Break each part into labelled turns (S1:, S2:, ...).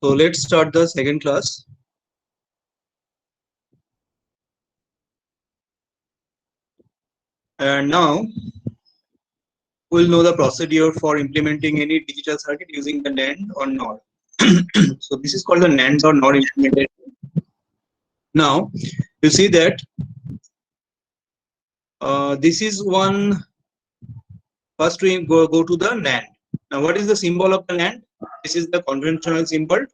S1: So let's start the second class. And now we'll know the procedure for implementing any digital circuit using the NAND or NOR. So this is called the NAND or NOR implementation. Now you see that this is one. First we go to the NAND. Now what is the symbol of the NAND? This is the conventional symbol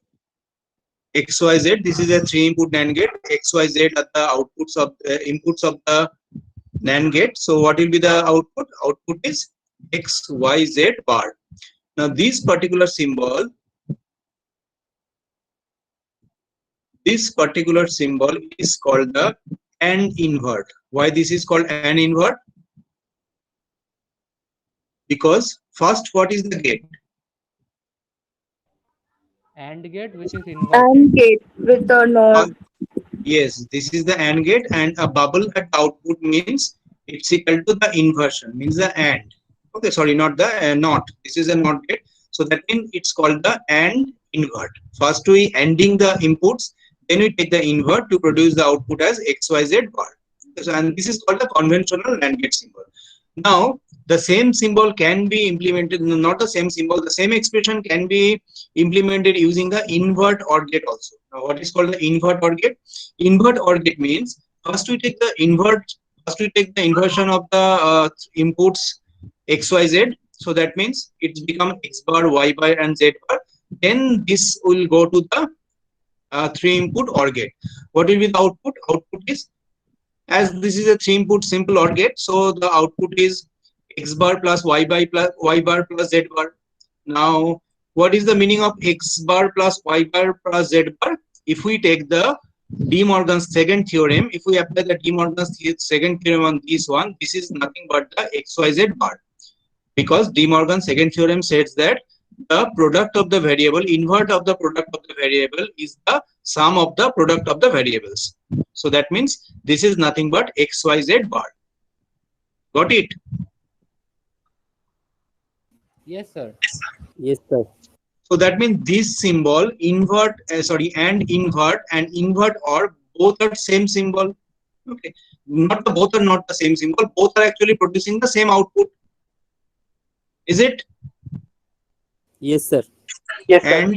S1: XYZ. This is a 3-input NAND gate. XYZ are the outputs of the inputs of the NAND gate. So what will be the output? Output is XYZ bar. Now this particular symbol is called the AND invert. Why this is called AND invert? Because first, what is the gate?
S2: AND gate which is inverted.
S3: AND gate with the NOR.
S1: Yes, this is the AND gate, and a bubble at output means it's equal to the inversion, means the AND. Okay, sorry, not the not. This is a NOT gate, so that means it's called the AND invert. First we ANDing the inputs, then we take the invert to produce the output as XYZ bar. So, and this is called the conventional NAND gate symbol. Now the same symbol can be implemented, not the same symbol, the same expression can be implemented using the invert OR gate also. Now what is called the invert OR gate? Invert OR gate means first we take the inversion of the inputs XYZ. So that means it's become X bar, Y bar and Z bar. Then this will go to the 3-input OR gate. What will be the output? Output is, as this is a 3-input simple OR gate, so the output is X bar plus Y bar plus Z bar. Now what is the meaning of X bar plus Y bar plus Z bar? If we take the De Morgan's second theorem, if we apply the De Morgan's second theorem on this one, this is nothing but the XYZ bar, because De Morgan's second theorem says that the product of the variable, invert of the product of the variable, is the sum of the product of the variables. So that means this is nothing but XYZ bar. Got it?
S2: Yes, sir.
S4: Yes, sir.
S1: So that means this symbol invert, and invert OR both are same symbol. Okay, both are not the same symbol. Both are actually producing the same output. Is it?
S4: Yes, sir.
S3: Yes, sir.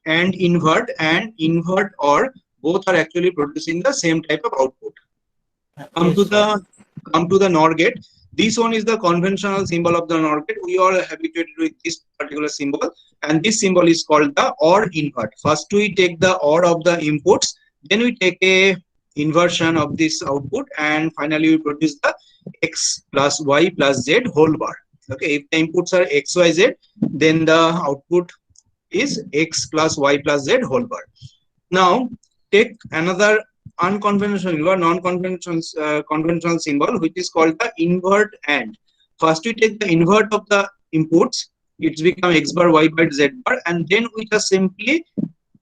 S1: And invert OR both are actually producing the same type of output. Come to the NOR gate. This one is the conventional symbol of the NOR gate. We are habituated with this particular symbol, and this symbol is called the OR invert. First we take the OR of the inputs, then we take a inversion of this output, and finally we produce the X plus Y plus Z whole bar. Okay, if the inputs are X, Y, Z, then the output is X plus Y plus Z whole bar. Now take another unconventional or non-conventional conventional symbol, which is called the invert AND. First we take the invert of the inputs, it's become X bar, Y bar, Z bar, and then we just simply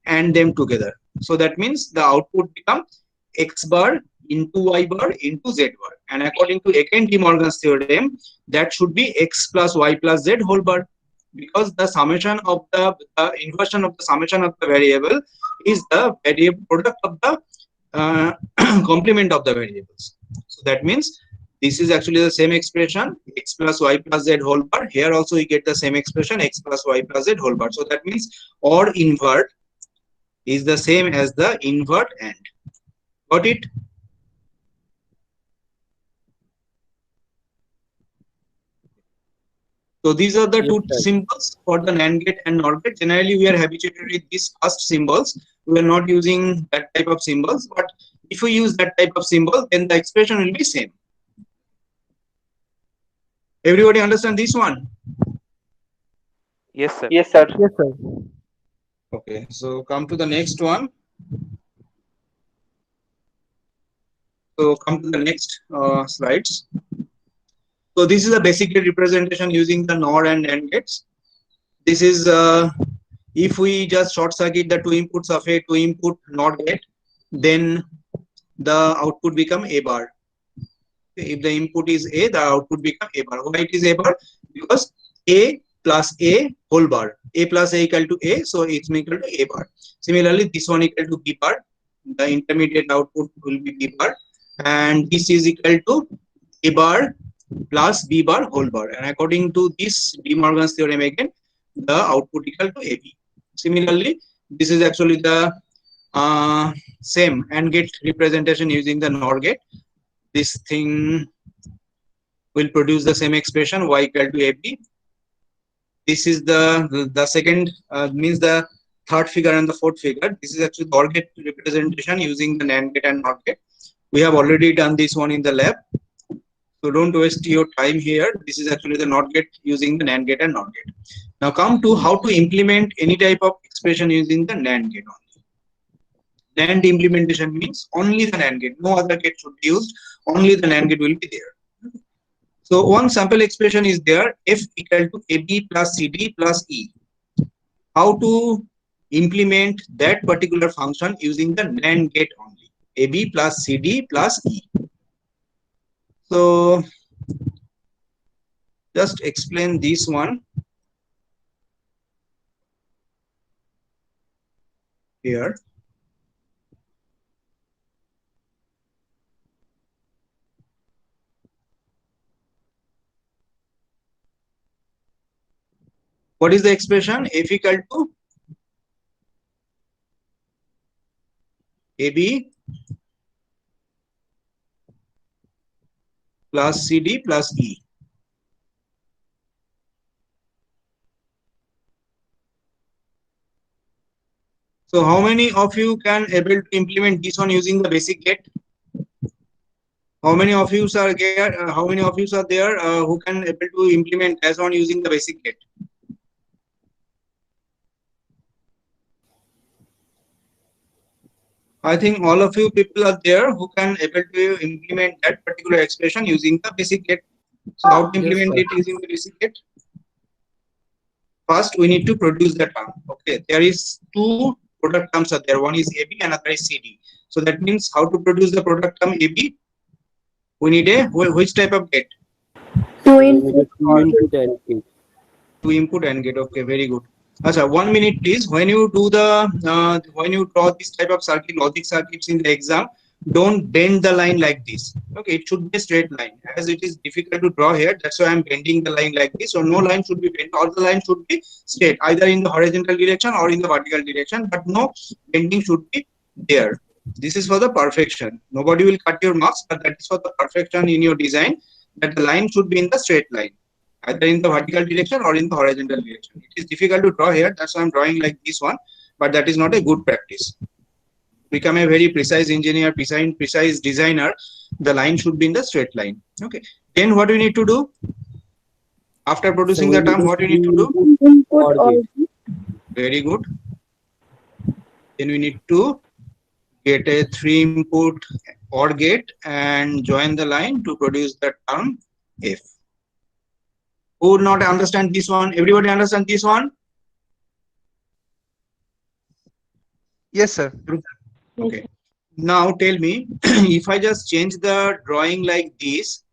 S1: AND them together. So that means the output becomes X bar into Y bar into Z bar, and according to again De Morgan's theorem, that should be X plus Y plus Z whole bar, because the summation of the inversion of the summation of the variable is the variable product of the complement of the variables. So that means this is actually the same expression, X plus Y plus Z whole bar. Here also we get the same expression, X plus Y plus Z whole bar. So that means OR invert is the same as the invert AND. Got it? So these are the two symbols for the NAND gate and NOR gate. Generally, we are habituated with these first symbols. We are not using that type of symbols. But if we use that type of symbol, then the expression will be same. Everybody understand this one?
S5: Yes, sir.
S3: Yes, sir.
S4: Yes, sir.
S1: Okay. So come to the next one. So come to the next slides. So this is a basic representation using the NOR and AND gates. This is if we just short circuit the two inputs of a 2-input NOR gate, then the output become A bar. If the input is A, the output become A bar. Why it is A bar? Because A plus A whole bar. A plus A equal to A, so it's equal to A bar. Similarly, this one equal to B bar. The intermediate output will be B bar, and this is equal to A bar plus B bar whole bar. And according to this De Morgan's theorem again, the output equal to AB. Similarly, this is actually the same AND gate representation using the NOR gate. This thing will produce the same expression y equal to AB. This is the second means the third figure and the fourth figure. This is actually the OR gate representation using the NAND gate and NOT gate. We have already done this one in the lab, so don't waste your time here. This is actually the NOT gate using the NAND gate and NOT gate. Now come to how to implement any type of expression using the NAND gate only. NAND implementation means only the NAND gate, no other gate should be used, only the NAND gate will be there. So one sample expression is there, F equal to AB plus CD plus E. How to implement that particular function using the NAND gate only, AB plus CD plus E. So just explain this one here. What is the expression? F equal to AB plus CD plus E. So how many of you can able to implement this one using the basic gate? How many of you are there? Who can able to implement as one using the basic gate? I think all of you people are there who can able to implement that particular expression using the basic gate. So how to implement it using the basic gate? First, we need to produce the term. Okay, there is two product terms are there. One is AB, another is CD. So that means how to produce the product term AB? We need a which type of gate?
S3: Two
S4: We
S3: input.
S4: need a two input AND gate.
S1: Two input AND gate. Okay, very good. Achha, 1 minute please. When you do the when you draw this type of circuit, logic circuits in the exam, don't bend the line like this. Okay, it should be a straight line. As it is difficult to draw here, that's why I'm bending the line like this. So no line should be bent. All the line should be straight, either in the horizontal direction or in the vertical direction, but no bending should be there. This is for the perfection. Nobody will cut your marks, but that is for the perfection in your design, that the line should be in the straight line, either in the vertical direction or in the horizontal direction. It is difficult to draw here, that's why I'm drawing like this one, but that is not a good practice. Become a very precise engineer, precise designer, the line should be in the straight line. Okay, then what do you need to do? After producing the term, what do you need to do?
S3: Input
S4: OR
S3: or
S4: gate.
S1: Very good. Then we need to get a 3 input OR gate and join the line to produce the term F. Who would not understand this one? Everybody understand this one?
S5: Yes, sir.
S1: Okay. Now tell me, if I just change the drawing like this,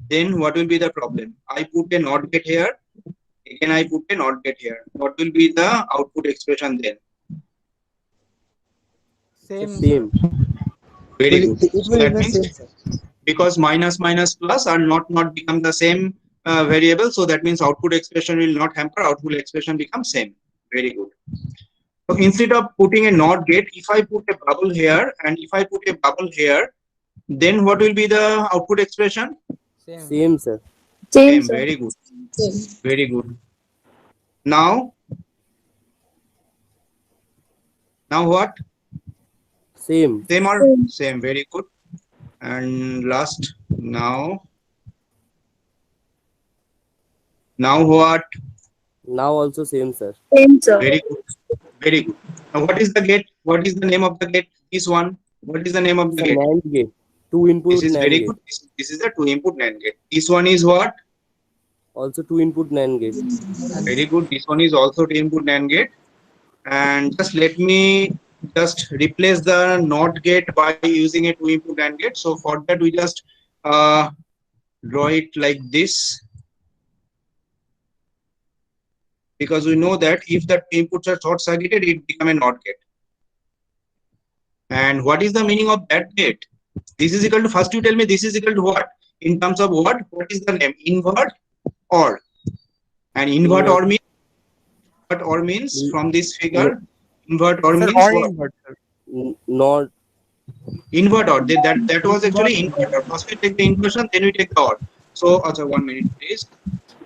S1: then what will be the problem? I put a NOT gate here, again I put a NOT gate here. What will be the output expression then?
S4: Same.
S1: Very good.
S6: It
S1: So
S6: will
S1: that
S6: remain
S1: means
S6: same, sir.
S1: because minus minus plus are not become the same variable, so that means output expression will not hamper, output expression becomes same. Very good. So instead of putting a NOT gate, if I put a bubble here and if I put a bubble here, then what will be the output expression?
S4: Same, sir.
S3: same,
S1: Same.
S3: sir.
S1: Very good.
S3: Same.
S1: Very good. Now what?
S4: Same.
S1: Same or same? Very good. And last, now what?
S4: Now also same, sir.
S3: Same, sir.
S1: Very good. Very good. Now what is the gate? What is the name of the gate? This one. What is the name of
S4: It's
S1: the
S4: a
S1: gate?
S4: NAND gate. Two input
S1: This is
S4: NAND
S1: very
S4: gate.
S1: good. This is the 2 input NAND gate. This one is what?
S4: Also two input NAND gate.
S1: Very good. This one is also 2 input NAND gate. And just let me just replace the NOT gate by using a 2 input NAND gate. So for that we just draw it like this. because we know that if the two inputs are short circuited, it become a NOT gate. And what is the meaning of that gate? This is equal to, first you tell me this is equal to what? In terms of what? What is the name? Invert OR. And invert OR means, what OR means from this figure? Invert OR
S5: Sir,
S1: means
S5: or
S1: what?
S5: invert, sir.
S4: Not.
S1: Invert OR. That was actually invert OR. First we take the inversion, then we take the OR. So, also 1 minute please.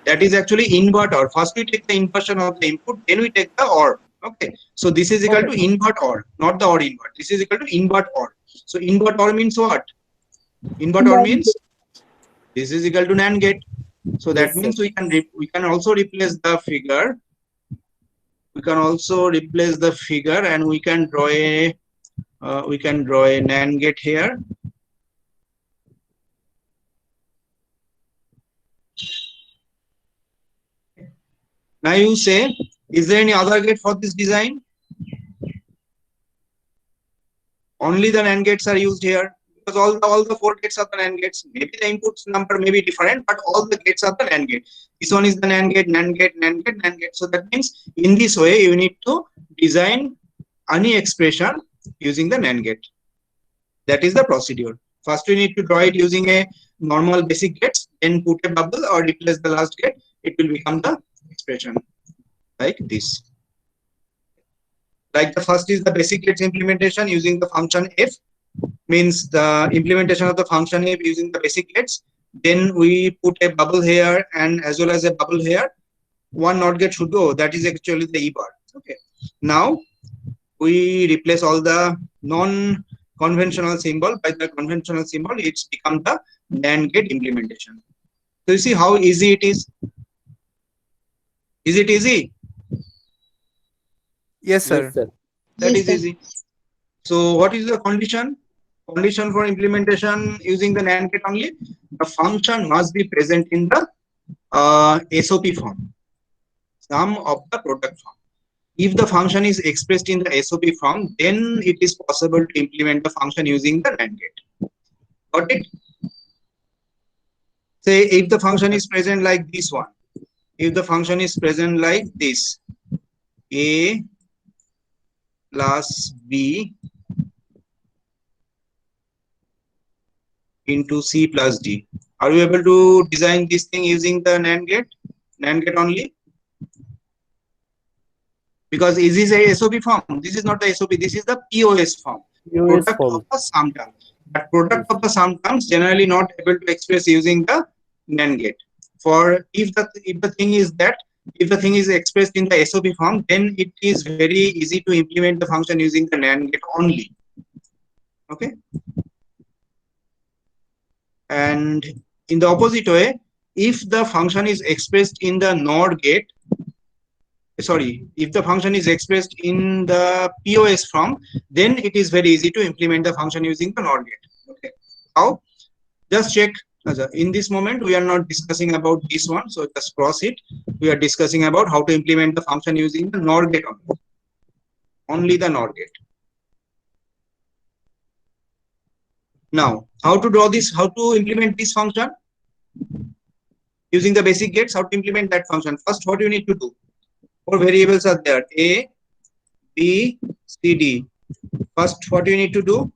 S1: That is actually invert OR. First we take the inversion of the input, then we take the OR. Okay. So this is equal to invert OR, not the OR invert. This is equal to invert OR. So invert OR means what? Invert OR means this is equal to NAND gate. So that
S4: Yes,
S1: means
S4: sir.
S1: we can also replace the figure. We can also replace the figure, and we can draw a NAND gate here. Now you say, is there any other gate for this design? Only the NAND gates are used here, because all the 4 gates are the NAND gates. Maybe the inputs number may be different, but all the gates are the NAND gate. This one is the NAND gate, NAND gate, NAND gate, NAND gate. So that means in this way you need to design any expression using the NAND gate. That is the procedure. First we need to draw it using a normal basic gates, then put a bubble or replace the last gate. It will become the expression like this. Like the first is the basic gates implementation using the function f, means the implementation of the function f using the basic gates. Then we put a bubble here and as well as a bubble here. One NOT gate should go. That is actually the E bar. Okay. Now we replace all the non-conventional symbol by the conventional symbol. It's become the NAND gate implementation. So you see how easy it is. Is it easy?
S5: Yes, sir.
S4: Yes, sir.
S1: That
S3: Yes,
S1: is
S3: sir.
S1: easy. So what is the condition? Condition for implementation using the NAND gate only? The function must be present in the SOP form, sum of the product form. If the function is expressed in the SOP form, then it is possible to implement the function using the NAND gate. Got it? Say if the function is present like this one, if the function is present like this, A plus B into C plus D. Are you able to design this thing using the NAND gate? NAND gate only? Because this is a SOP form. This is not the SOP. This is the POS form.
S4: POS
S1: Product
S4: form.
S1: of the sum term. But product of the sum terms generally not able to express using the NAND gate. For if the thing is that if the thing is expressed in the SOP form, then it is very easy to implement the function using the NAND gate only. Okay. And in the opposite way, if the function is expressed in the NOR gate, if the function is expressed in the POS form, then it is very easy to implement the function using the NOR gate. Okay. How? Just check. In this moment, we are not discussing about this one, so just cross it. We are discussing about how to implement the function using the NOR gate only. Only the NOR gate. Now, how to draw this? How to implement this function? Using the basic gates, how to implement that function? First, what you need to do? 4 variables are there, A, B, C, D. First, what you need to do?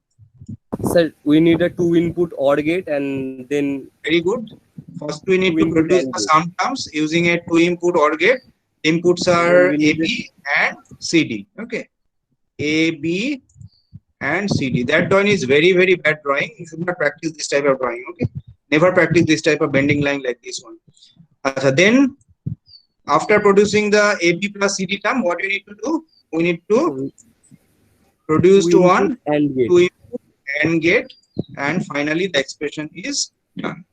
S4: Sir, we need a 2-input OR gate and then
S1: Very good. First, we need to
S4: 2-input
S1: produce
S4: AND
S1: the
S4: gate.
S1: sum terms using a 2-input OR gate. Inputs are
S4: Then we
S1: A,
S4: need
S1: B, and C, D. Okay. A, B, and C, D. That drawing is very, very bad drawing. You should not practice this type of drawing. Okay. Never practice this type of bending line like this one. Then, after producing the AB plus CD term, what we need to do? We need to produce to
S4: 2-input
S1: one,
S4: AND gate.
S1: 2-input AND gate, and finally the expression is done.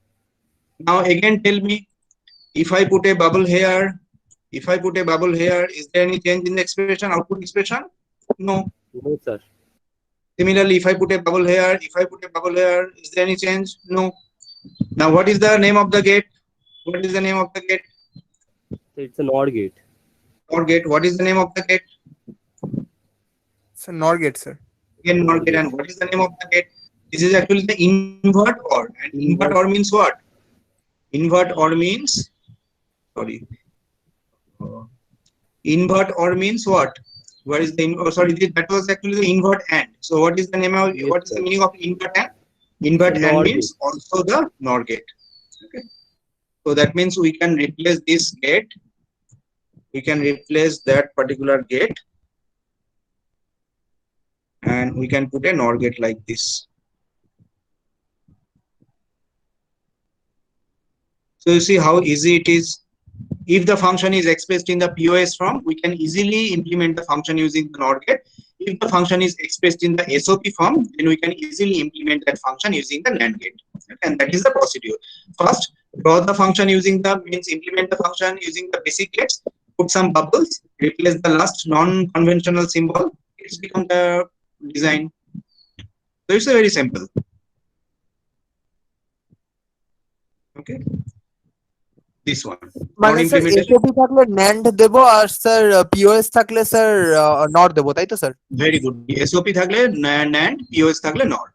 S1: Now again tell me, if I put a bubble here, is there any change in the expression, output expression? No.
S4: No, sir.
S1: Similarly, if I put a bubble here, is there any change? No. Now what is the name of the gate? What is the name of the gate?
S4: So it's an OR gate.
S1: NOR gate. What is the name of the gate?
S5: So NOR gate, sir.
S1: Again NOR gate. And what is the name of the gate? This is actually the invert OR. And invert OR means what? Invert OR means, sorry. Invert or means what? Where is the sorry, that was actually the invert and. So what is the name of
S4: Yes,
S1: what is the
S4: sir.
S1: meaning of invert and? Invert
S4: It's a
S1: and
S4: NOR
S1: means also the NOR gate. Okay. So that means we can replace this gate. We can replace that particular gate, and we can put a NOR gate like this. So you see how easy it is. If the function is expressed in the POS form, we can easily implement the function using the NOR gate. If the function is expressed in the SOP form, then we can easily implement that function using the NAND gate. Okay, and that is the procedure. First, draw the function using the means implement the function using the basic gates, put some bubbles, replace the last non-conventional symbol. It's become the design. So it's a very simple. Okay. This one.
S5: মানে sir
S1: Non-implementation.
S5: SOP থাকলে NAND দেবো আর sir POS থাকলে sir not দেবো, তাই তো sir?
S1: Very good. SOP থাকলে NAND, POS থাকলে NOR.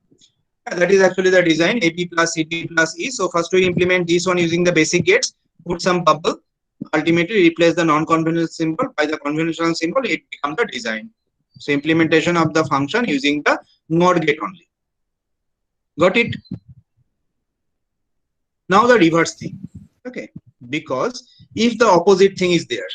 S1: That is actually the design AP plus CD plus E. So first we implement this one using the basic gates, put some bubble, ultimately replace the non-conventional symbol by the conventional symbol, it becomes the design. So implementation of the function using the NOR gate only. Got it? Now the reverse thing. Okay. Because if the opposite thing is there,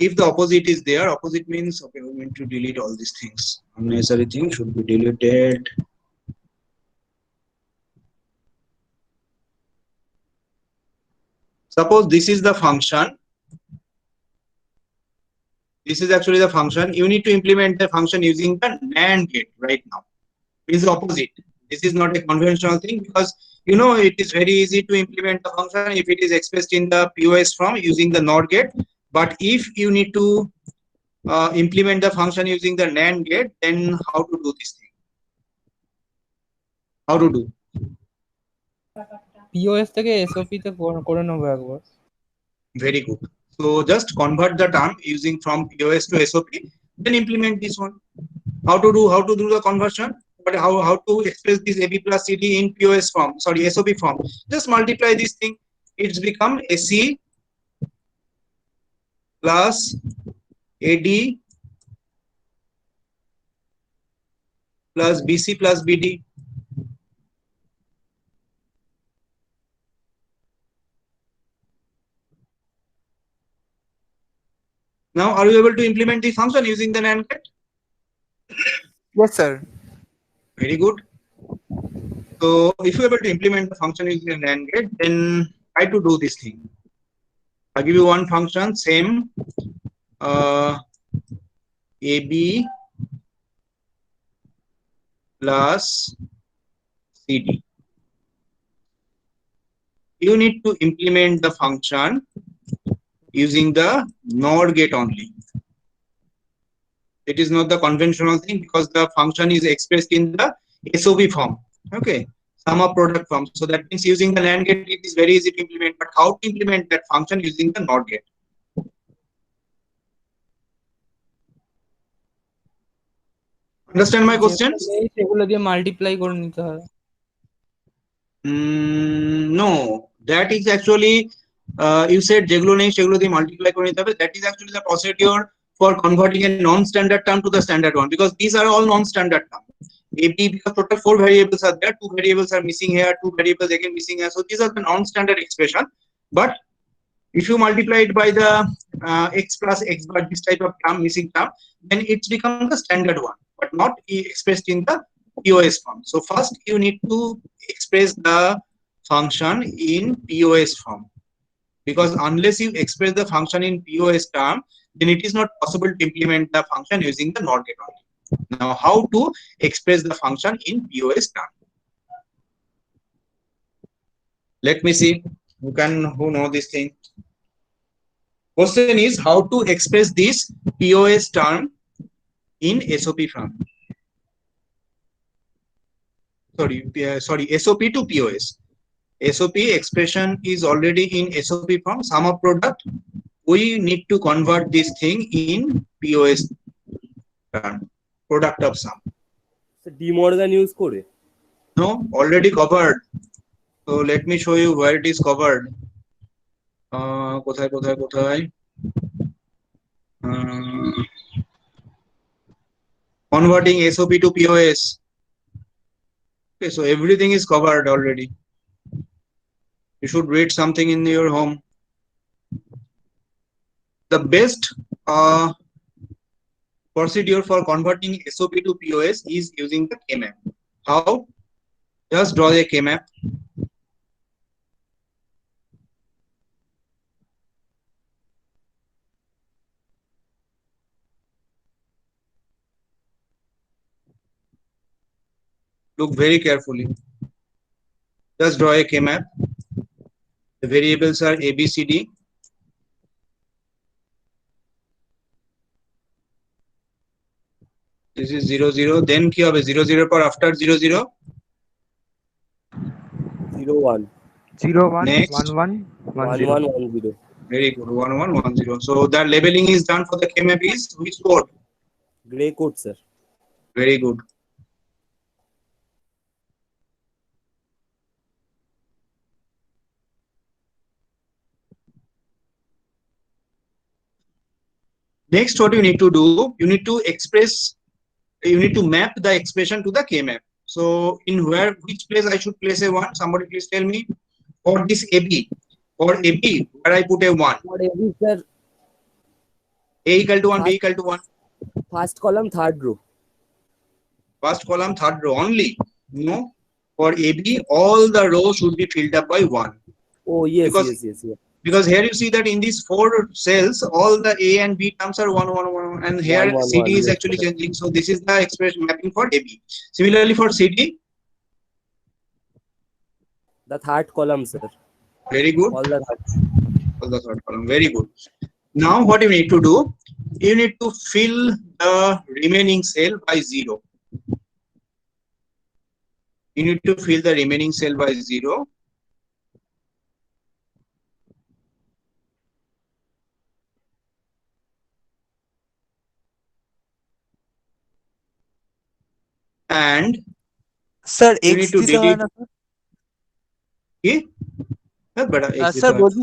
S1: if the opposite is there, opposite means, okay, we need to delete all these things. Unnecessary things should be deleted. Suppose this is the function. This is actually the function. You need to implement the function using the NAND gate right now. It is the opposite. This is not a conventional thing because you know it is very easy to implement the function if it is expressed in the POS form using the NOR gate. But if you need to implement the function using the NAND gate, then how to do this thing? How to do?
S2: POS থেকে SOP তে করে নেবো একবার।
S1: Very good. So just convert the term using from POS to SOP, then implement this one. How to do the conversion? But how to express this AB plus CD in POS form? Sorry, SOP form. Just multiply this thing. It's become AC plus AD plus BC plus BD. Now, are you able to implement the function using the NAND gate?
S5: Yes, sir.
S1: Very good. So, if you're able to implement the function using the NAND gate, then try to do this thing. I'll give you one function, same AB plus CD. You need to implement the function using the NOR gate only. It is not the conventional thing because the function is expressed in the SOP form. Okay, sum of product form. So that means using the NAND gate, it is very easy to implement. But how to implement that function using the NOR gate? Understand my question?
S2: সেগুলো দিয়ে multiply করে নিতে হয়।
S1: No, that is actually you said যেগুলো নেই সেগুলো দিয়ে multiply করে নিতে হবে. That is actually the procedure for converting a non-standard term to the standard one because these are all non-standard terms. AB because total 4 variables are there, 2 variables are missing here, 2 variables again missing here. So these are the non-standard expression. But if you multiply it by the x plus x bar, this type of term, missing term, then it's become the standard one, but not expressed in the POS form. So first you need to express the function in POS form because unless you express the function in POS term, then it is not possible to implement the function using the NOR gate only. Now, how to express the function in POS term? Let me see who know this thing. Question is how to express this POS term in SOP form. Sorry, SOP to POS. SOP expression is already in SOP form, sum of product. We need to convert this thing in POS term, product of sum.
S4: So De Morgan use করে?
S1: No, already covered. So let me show you where it is covered. কোথায় Uh, Converting SOP to POS. Okay, so everything is covered already. You should read something in your home. The best procedure for converting SOP to POS is using the K-map. How? Just draw a K-map. Look very carefully. Just draw a K-map. The variables are A, B, C, D. This is 0, 0. Then কি হবে 0, 0 পর after 0, 0?
S4: 0 1
S6: 0 1
S1: Next.
S6: 1 1 1
S4: 1
S6: 0.
S4: 1 1 0.
S1: Very good. 1, 1, 1, 0. So the labeling is done for the K-map is which code?
S4: Gray code, sir.
S1: Very good. Next, what you need to do, you need to map the expression to the K-map. So in which place I should place a 1? Somebody please tell me. For this AB, for AB, where I put a 1.
S4: What is, sir?
S1: A equal to 1, B equal to 1.
S4: First column, third row.
S1: First column, third row only. No. For AB, all the rows should be filled up by 1.
S4: Oh, yes,
S1: Because-
S4: yes.
S1: Because here you see that in these 4 cells, all the A and B terms are 1, 1, 1, and here
S4: 1, 1,
S1: CD
S4: 1,
S1: is
S4: yes,
S1: actually
S4: correct.
S1: changing. So this is the expression mapping for AB. Similarly for CD,
S4: The third column, sir.
S1: very good.
S4: All the third.
S1: For the third column, very good. Now what you need to do, you need to fill the remaining cell by 0. You need to fill the remaining cell by 0. And
S5: sir
S1: You
S5: x
S1: need to
S5: দিতে হয়
S1: delete-
S5: না sir?
S1: কি? হ্যাঁ, বেটা, X দিতে
S5: sir
S1: হয়।
S5: বলছি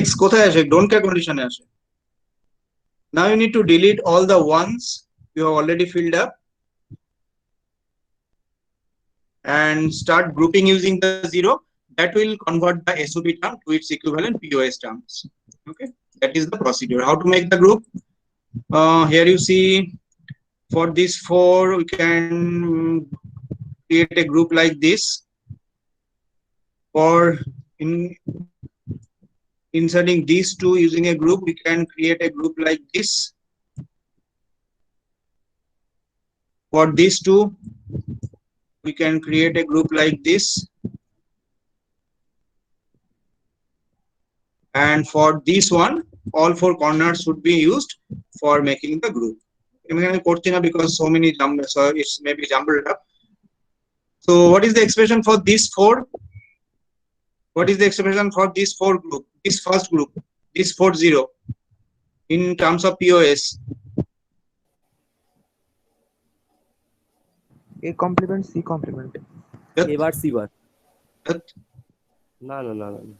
S1: X কোথায় আসে? Don't care condition এ আসে। Now you need to delete all the ones you have already filled up and start grouping using the 0. That will convert the SOP term to its equivalent POS terms. Okay, that is the procedure. How to make the group? Here you see for these 4 we can create a group like this. For inserting these 2 using a group, we can create a group like this. For these 2, we can create a group like this. And for this one, all 4 corners should be used for making the group. Because so many numbers, so it's maybe jumbled up. So what is the expression for these 4? What is the expression for this 4 group? This first group, this 4 0 in terms of POS.
S6: A complement C complement.
S4: A bar, C bar.
S1: That
S4: No.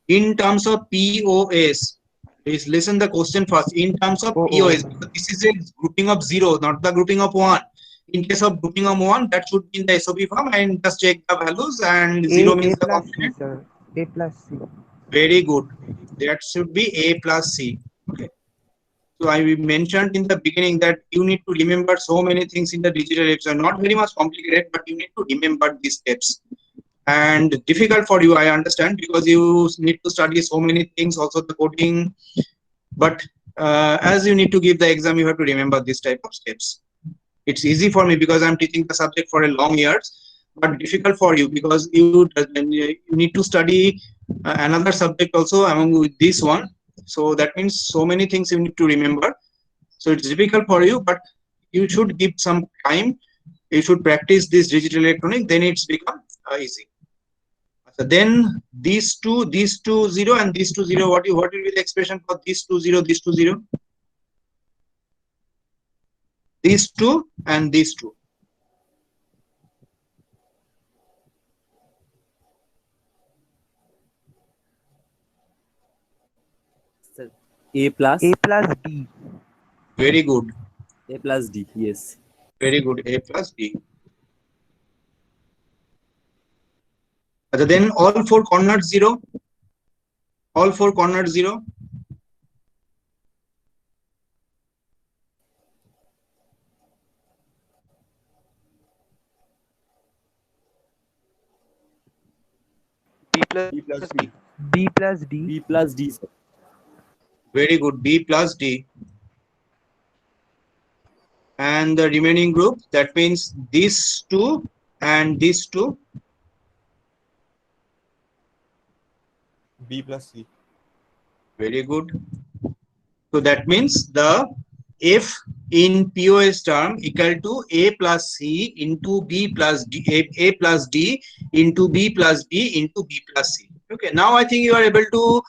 S1: in terms of POS, please listen the question first. In terms of
S6: Oh,
S1: POS,
S6: oh.
S1: because this is a grouping of 0, not the grouping of 1. In case of grouping of 1, that should be in the SOP form, and just check the values, and 0
S6: A
S1: means the
S6: plus C,
S1: complement.
S6: sir. A plus C.
S1: Very good. That should be A plus C. Okay. So I mentioned in the beginning that you need to remember so many things in the digital apps. Are not very much complicated, but you need to remember these steps. And difficult for you, I understand, because you need to study so many things, also the coding. But as you need to give the exam, you have to remember this type of steps. It's easy for me because I'm teaching the subject for a long years, but difficult for you because you need to study another subject also along with this one. So that means so many things you need to remember. So it's difficult for you, but you should give some time. You should practice this digital electronic, then it's become easy. So then these two 0 and these 2 0, what will be the expression for these 2 0, these 2 0? These 2 and these 2.
S4: Sir, A plus
S6: A plus D.
S1: Very good.
S4: A plus D. Yes.
S1: Very good. A plus D. Then all four corners 0. All four corners 0.
S6: B plus
S4: B plus
S6: D. B plus D.
S4: B plus D, sir.
S1: Very good. B plus D. And the remaining group, that means these two and these two.
S7: B plus C.
S1: Very good. So that means the F in POS term equal to A plus C into B plus D, A plus D into B plus D into B plus C. Okay, now I think you are able to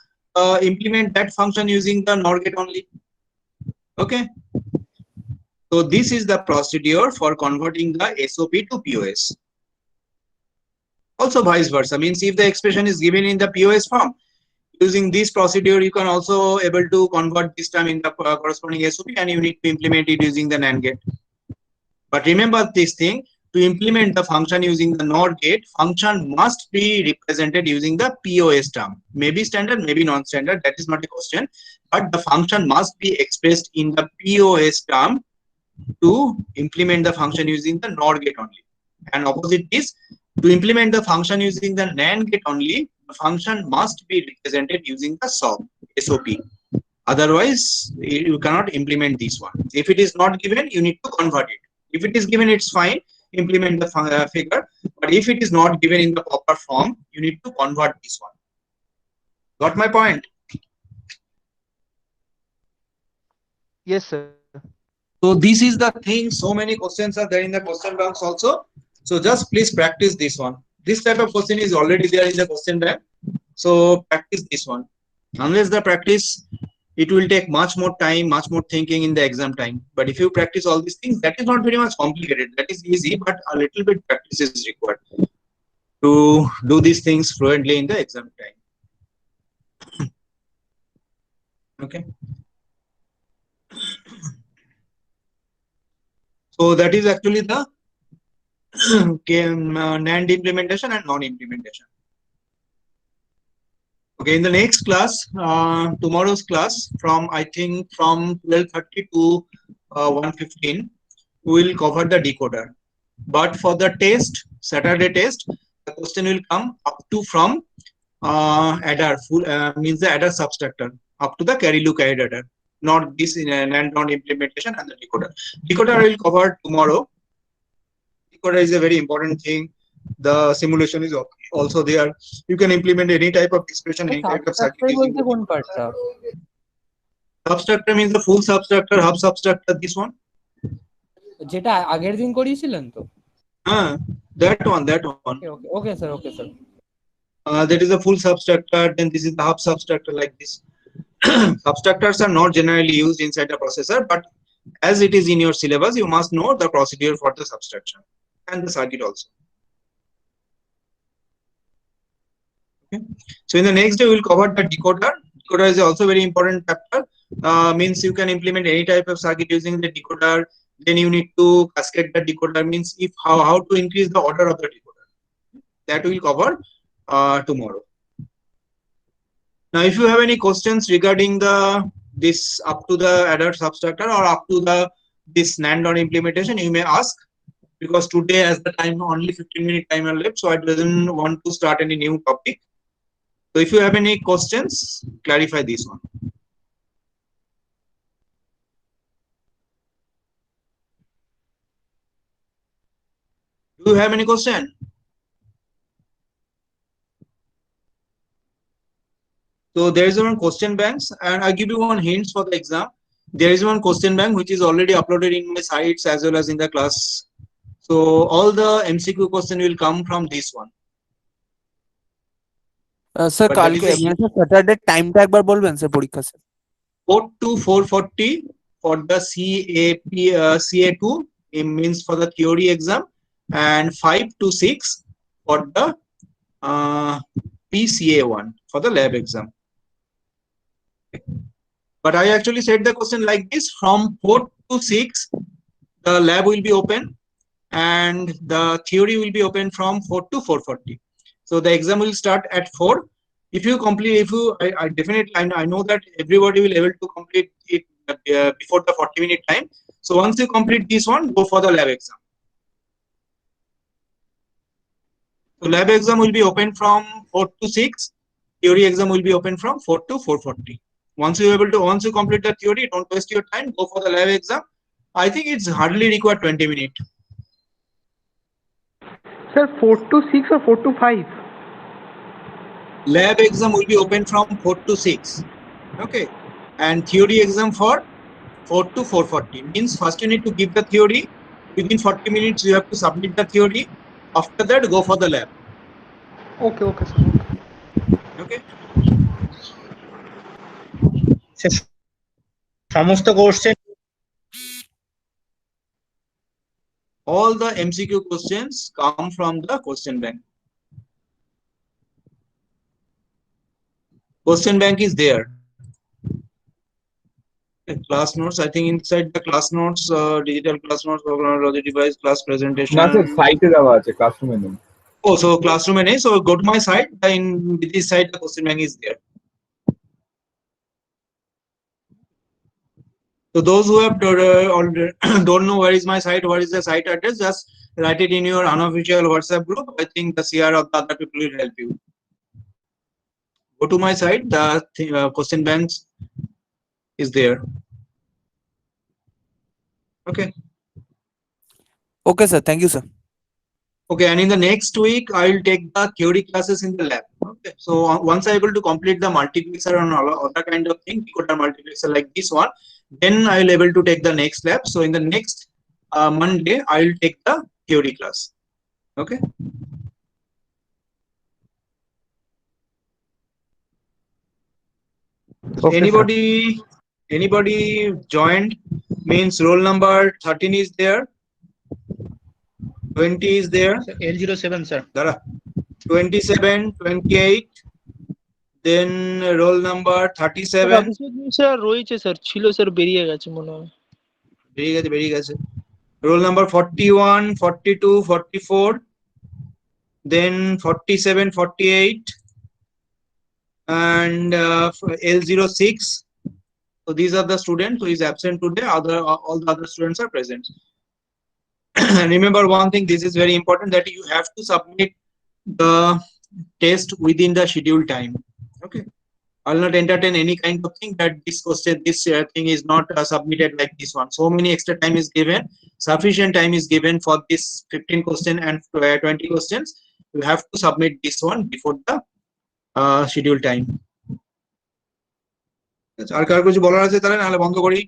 S1: implement that function using the NOR gate only. Okay. So this is the procedure for converting the SOP to POS. Also vice versa, means if the expression is given in the POS form, using this procedure, you can also able to convert this term in the corresponding SOP, and you need to implement it using the NAND gate. But remember this thing, to implement the function using the NOR gate, function must be represented using the POS term. Maybe standard, maybe non-standard, that is not a question. But the function must be expressed in the POS term to implement the function using the NOR gate only. And opposite is, to implement the function using the NAND gate only, the function must be represented using the SOP. Otherwise, you cannot implement this one. If it is not given, you need to convert it. If it is given, it's fine, implement the figure. But if it is not given in the proper form, you need to convert this one. Got my point?
S6: Yes, sir.
S1: So this is the thing. So many questions are there in the question banks also. So just please practice this one. This type of question is already there in the question bank. So practice this one. Unless the practice, it will take much more time, much more thinking in the exam time. But if you practice all these things, that is not very much complicated. That is easy, but a little bit practice is required to do these things fluently in the exam time. Okay. So that is actually the NAND implementation and non-implementation. Okay, in the next class, tomorrow's class, from I think from 12:30 to 1:15, we will cover the decoder. But for the test, Saturday test, the question will come up to from adder, full means the adder subtractor, up to the carry look adder. Not this in NAND non-implementation and the decoder. Decoder I will cover tomorrow. Decoder is a very important thing. The simulation is also there. You can implement any type of expression, any type of circuit using the
S2: কোন পার্টটা?
S1: substructor means the full substructor, half substructor, this one.
S2: যেটা আগের দিন করিয়েছিলেন তো?
S1: That one.
S2: Okay, sir.
S1: That is a full substructor, then this is the half substructor like this. Substructors are not generally used inside the processor, but as it is in your syllabus, you must know the procedure for the subtraction and the circuit also. Okay. So in the next day, we will cover the decoder. Decoder is also very important chapter. Means you can implement any type of circuit using the decoder. Then you need to cascade the decoder. Means if how to increase the order of the decoder. That we will cover tomorrow. Now, if you have any questions regarding this up to the adder substructor or up to this NAND on implementation, you may ask, because today as the time only 15-minute time are left, so I doesn't want to start any new topic. So if you have any questions, clarify this one. Do you have any question? So there is one question banks, and I give you one hint for the exam. There is one question bank which is already uploaded in my sites as well as in the class. So all the MCQ question will come from this one.
S5: Sir
S1: But that
S5: কালকে
S1: is a-
S5: মানে Saturday টাইমটা একবার বলবেন sir পরীক্ষা sir?
S1: 4 to 4:40 for the CA2, it means for the theory exam, and 5 to 6 for the PCA1 for the lab exam. But I actually said the question like this: from 4 to 6, the lab will be open, and the theory will be open from 4 to 4:40. So the exam will start at 4. If you complete, I definitely, I know that everybody will able to complete it before the 40-minute time. So once you complete this one, go for the lab exam. So lab exam will be open from 4 to 6. Theory exam will be open from 4 to 4:40. Once you complete the theory, don't waste your time. Go for the lab exam. I think it's hardly required 20 minutes.
S6: Sir, 4 to 6 or 4 to 5?
S1: Lab exam will be open from 4 to 6. Okay. And theory exam for 4 to 4:40. Means first you need to give the theory. Within 40 minutes, you have to submit the theory. After that, go for the lab.
S6: Okay, okay, sir.
S1: Okay. সমস্ত question, all the MCQ questions come from the question bank. Question bank is there. Class notes, I think inside the class notes, digital class notes, logic device, class presentation.
S7: না sir সাইটে দেওয়া আছে, ক্লাসরুমে নেই।
S1: Oh, so classroom and so go to my site. In this site, the question bank is there. So those who have don't know where is my site, what is the site address, just write it in your unofficial WhatsApp group. I think the CR of the other people will help you. Go to my site. The question bank is there. Okay.
S5: Okay, sir. Thank you, sir.
S1: Okay, and in the next week, I will take the theory classes in the lab. Okay, so once I able to complete the multiplexer and all other kind of thing, decoder multiplexer like this one, then I will able to take the next lab. So in the next Monday, I will take the theory class. Okay.
S6: Okay,
S1: Anybody joined? Means roll number 13 is there. 20 is there.
S8: L07 sir.
S1: Dara. 27, 28. Then roll number 37.
S8: Sir রয়েছে sir, ছিল sir, বেরিয়ে গেছে মনে হয়।
S1: বেরিয়ে গেছে। Roll number 41, 42, 44. Then 47, 48. And L06. So these are the students who is absent today. All the other students are present. And remember one thing, this is very important, that you have to submit the test within the scheduled time. Okay. I'll not entertain any kind of thing that this question, this thing is not submitted like this one. So many extra time is given. Sufficient time is given for this 15 question and 20 questions. You have to submit this one before the scheduled time. আর কার কিছু বলার আছে তাহলে, নাহলে বন্ধ করি।